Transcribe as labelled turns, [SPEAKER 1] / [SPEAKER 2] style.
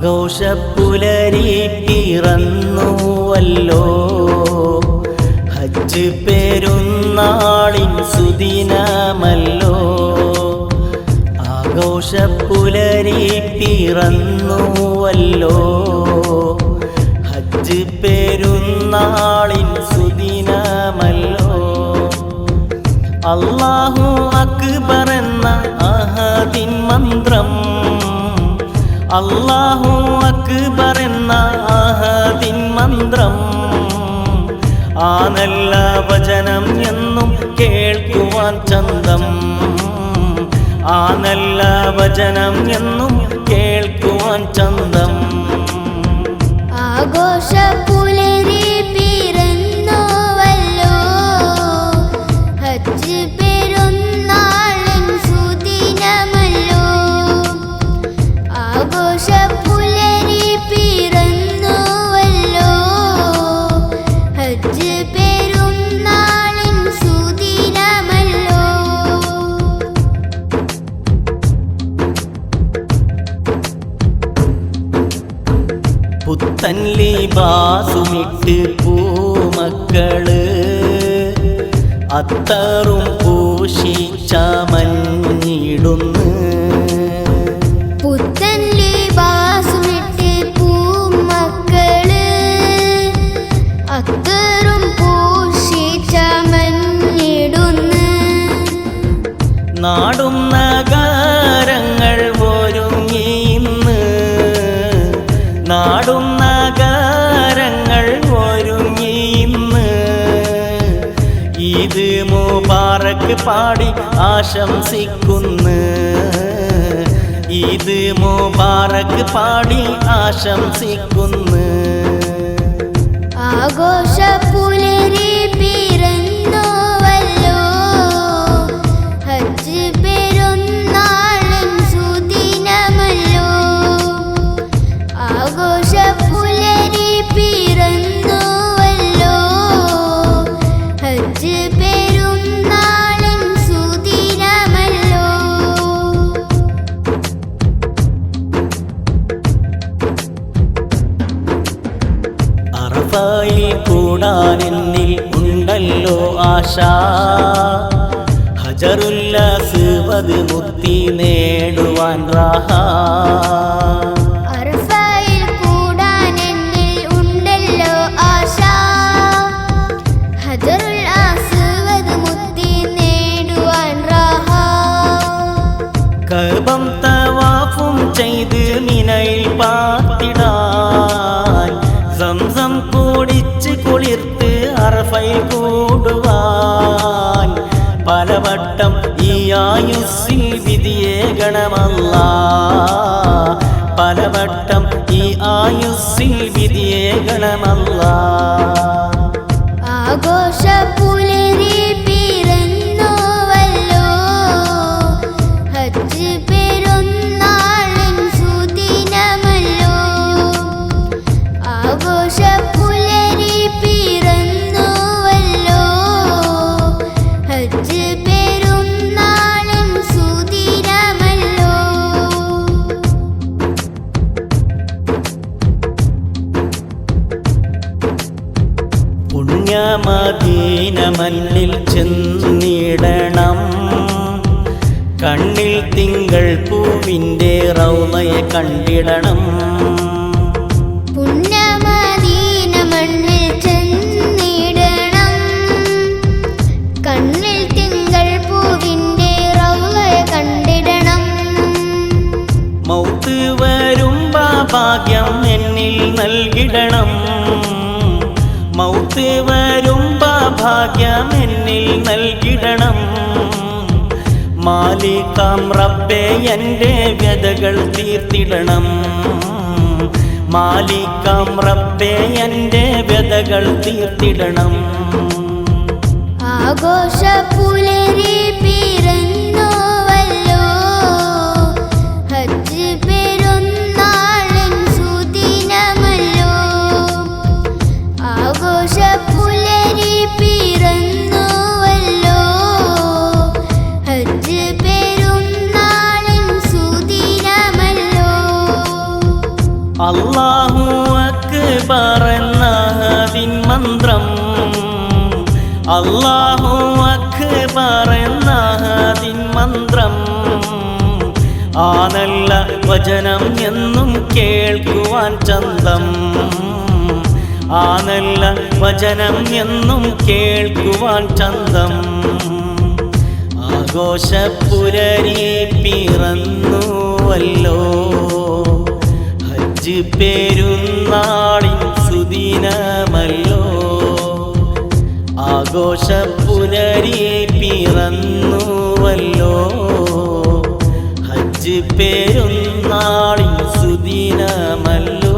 [SPEAKER 1] ആഘോഷപ്പുലരി പിറന്നുവല്ലോ ഹജ്ജ് പെരുന്നാളിൻ സുദിനമല്ലോ. ആഘോഷപ്പുലരി പിറന്നുവല്ലോ ഹജ്ജ് പെരുന്നാളിൻ സുദിനമല്ലോ. അല്ലാഹു അക്ബർ എന്ന അഹദിൻ മന്ത്രം, അല്ലാഹു അക്ബർ എന്ന അഹദിൻ മന്ത്രം, ആ നല്ല വചനം എന്നും കേൾക്കുവാൻ ചന്തം, ആ നല്ല വചനം എന്നും കേൾക്കുവാൻ ചന്തം.
[SPEAKER 2] ആഘോഷപ്പുലരി പിറന്നുവല്ലോ ഹജ്ജ് പെരുന്നാളിൻ സുദിനമല്ലോ. ആഘോഷപ്പുലരി പിറന്നുവല്ലോ ഹജ്ജ് പെരുന്നാളിൻ സുദിനമല്ലോ.
[SPEAKER 1] പുത്തൻ ലിബാസുമിട്ട് പൂമക്കള് അത്തറും പൂശി ചമഞ്ഞിടുന്നു.
[SPEAKER 2] പുത്തൻ ലിബാസുമിട്ട് പൂമക്കള് അത്തറും പൂശി ചമഞ്ഞിടുന്നു.
[SPEAKER 1] നാടും നഗരങ്ങൾ ഒരുങ്ങിയിന്ന്, നാടും നഗരങ്ങൾ ഒരുങ്ങിയിന്ന് ഈദ് മുബാറക്ക് പാടി ആശംസിക്കുന്നു, ഈദ് മുബാറക്ക് പാടി ആശംസിക്കുന്നു.
[SPEAKER 2] ആഘോഷപ്പുലരി പിറന്നുവല്ലോ ഹജ്ജ് പെരുന്നാളിൻ സുദിനമല്ലോ. ആഘോഷപ്പുലരി പിറന്നുവല്ലോ ഹജ്ജ് പെരുന്നാളിൻ സുദിനമല്ലോ.
[SPEAKER 1] അറഫയിൽ കൂടാൻ എന്നിൽ ഉണ്ടല്ലോ ആശ, ഹജറുൽ അസ്വദ് മുത്തി നേടുവാൻ റാഹ.
[SPEAKER 2] അറഫയിൽ കൂടാൻ എന്നിൽ ഉണ്ടല്ലോ ആശ, ഹജറുൽ അസ്വദ് മുത്തി നേടുവാൻ റാഹ.
[SPEAKER 1] കഅബം തവാഫും ചെയ്ത് മിനയിൽ പാർത്തിടാൻ, സംസം കുടിച്ച് കുളിർത്ത് അറഫയിൽ കൂടുവാൻ, പലവട്ടം ഈ ആയുസ്സിൽ വിധിയേകണമല്ലാ, പലവട്ടം ഈ ആയുസ്സിൽ വിധിയേകണമല്ലാ.
[SPEAKER 2] ആഘോഷപ്പുലരി പിറന്നുവല്ലോ ഹജ്ജ് പെരുന്നാളിൻ സുദിനമല്ലോ. ആഘോഷപ്പുലരി പിറന്നുവല്ലോ ഹജ്ജ് പെരുന്നാളിൻ സുദിനമല്ലോ.
[SPEAKER 1] പുണ്യമദീന മണ്ണിൽ ചെന്നിടണം, കണ്ണിൽ തിങ്കൾ പൂവിൻ്റെ റൗളയെ കണ്ടിടണം.
[SPEAKER 2] പുണ്യമദീന മണ്ണിൽ ചെന്നിടണം, കണ്ണിൽ തിങ്കൾ പൂവിൻ്റെ റൗളയെ കണ്ടിടണം.
[SPEAKER 1] മൗത്ത് വരുമ്പോ ഭാഗ്യം എന്നിൽ നൽകിടണം, മൗത്ത് വരുമ്പോ ഭാഗ്യം എന്നിൽ നൽകിടണം. മാലിക്കാം റബ്ബേ എൻ്റെ വ്യതകൾ തീർത്തിടണം, മാലിക്കാം റബ്ബേ എൻ്റെ വ്യതകൾ തീർത്തിടണം.
[SPEAKER 2] ആഘോഷപ്പുലരി പിറന്നുവല്ലോ ഹജ്ജ് പെരുന്നാളിൻ സുദിനമല്ലോ. ആഘോഷപ്പുലരി പിറന്നുവല്ലോ ഹജ്ജ് പെരുന്നാളിൻ സുദിനമല്ലോ.
[SPEAKER 1] അല്ലാഹു അക്ബർ എന്നതിൻ മന്ത്രം, അല്ലാഹു അക്ബർ എന്നതിൻ മന്ത്രം, ആ നല്ല വചനം എന്നും കേൾക്കുവാൻ ചന്തം, ആ നല്ല വചനം എന്നും കേൾക്കുവാൻ ചന്തം. ആഘോഷപ്പുലരി പിറന്നുവല്ലോ, ഹജ്ജ് പെരുന്നാളിൻ സുദിനമല്ലോ. ആഘോഷപ്പുലരി പിറന്നുവല്ലോ, ഹജ്ജ് പെരുന്നാളിൻ സുദിനമല്ലോ.